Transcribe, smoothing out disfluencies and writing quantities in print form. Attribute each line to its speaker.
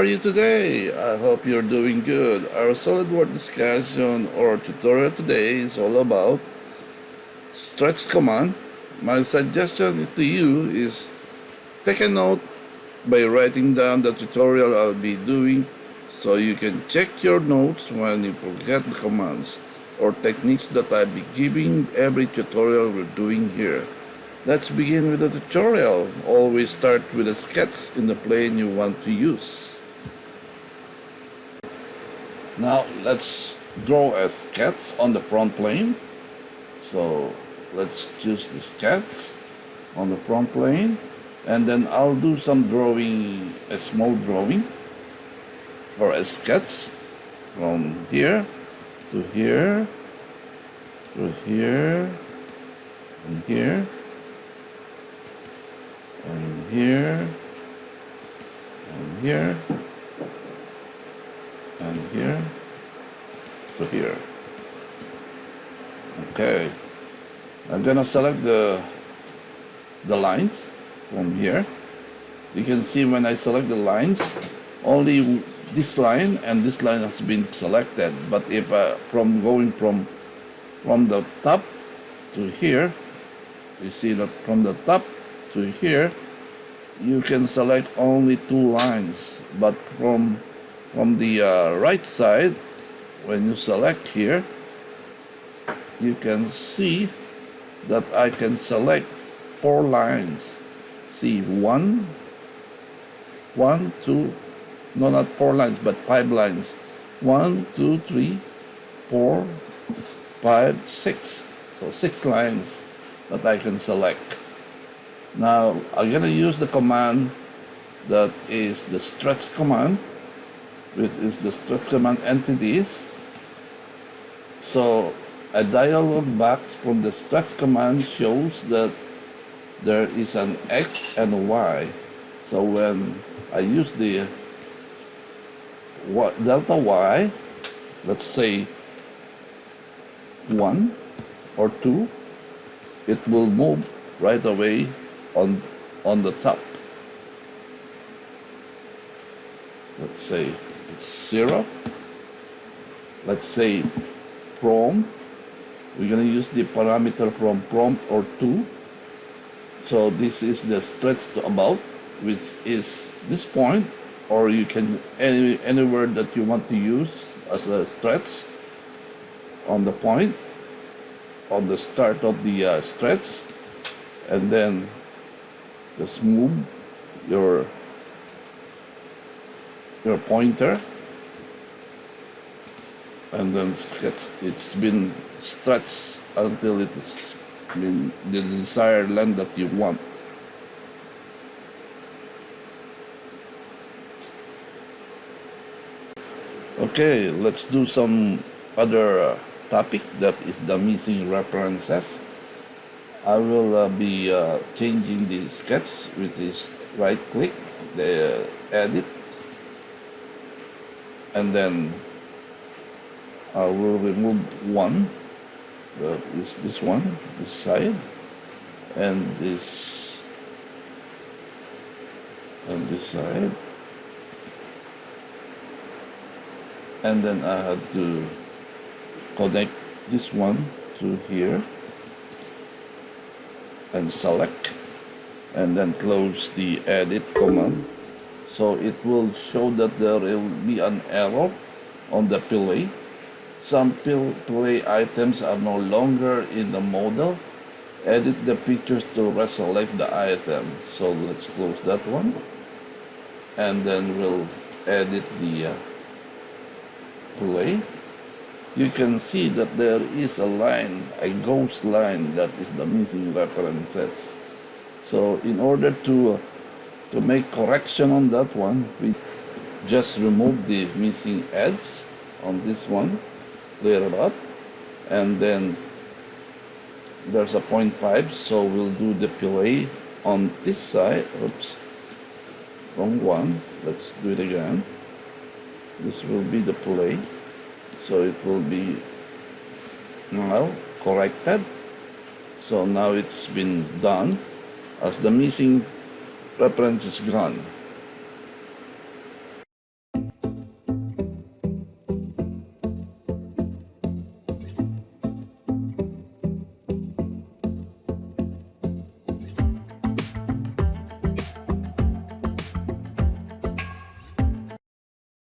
Speaker 1: are you today? I hope you're doing good. Our SolidWorks discussion or tutorial today is all about stretch command. My suggestion to you is take a note by writing down the tutorial I'll be doing so you can check your notes when you forget the commands or techniques that I'll be giving every tutorial we're doing here. Let's begin with the tutorial. Always start with a sketch in the plane you want to use. Now let's draw a sketch on the front plane. So let's choose the sketch on the front plane, and then I'll do some drawing, a small drawing or a sketch from here to here to here and here and here and here and here to here. Okay, I'm gonna select the lines from here. You can see when I select the lines, only this line and this line has been selected. But if from going from the top to here, you see that from the top to here, you can select only two lines. But from the right side, when you select here, you can see that I can select 4 lines. See, 1, 2, no, not 4 lines, but 5 lines. 1, 2, 3, 4, 5, 6. So 6 lines that I can select. Now I'm gonna use the command that is the stretch command, which is the stretch command entities. So a dialog box from the stretch command shows that there is an X and a Y. So when I use the delta Y, let's say 1 or 2, it will move right away on the top. Let's say it's 0. Let's say from, we're going to use the parameter from or to. So this is the stretch to about, which is this point, or you can anywhere that you want to use as a stretch on the point, on the start of the stretch, and then just move your pointer, and then sketch. It's been stretched until it's been the desired length that you want. Okay, let's do some other topic, that is the missing references. I will be changing the sketch, which is right click, the edit, and then I will remove one, that is this one, this side, and this side, and then I have to connect this one to here and select, and then close the edit command. So it will show that there will be an error on the fillet. Some fillet items are no longer in the model. Edit the pictures to reselect the item. So let's close that one, and then we'll edit the fillet. You can see that there is a line, a ghost line, that is the missing references. So in order to make correction on that one, we just remove the missing edge on this one, clear it up, and then there's a 0.5, so we'll do the fillet on this side. Oops, wrong one. Let's do it again. This will be the fillet. So it will be now corrected. So now it's been done as the missing reference is gone.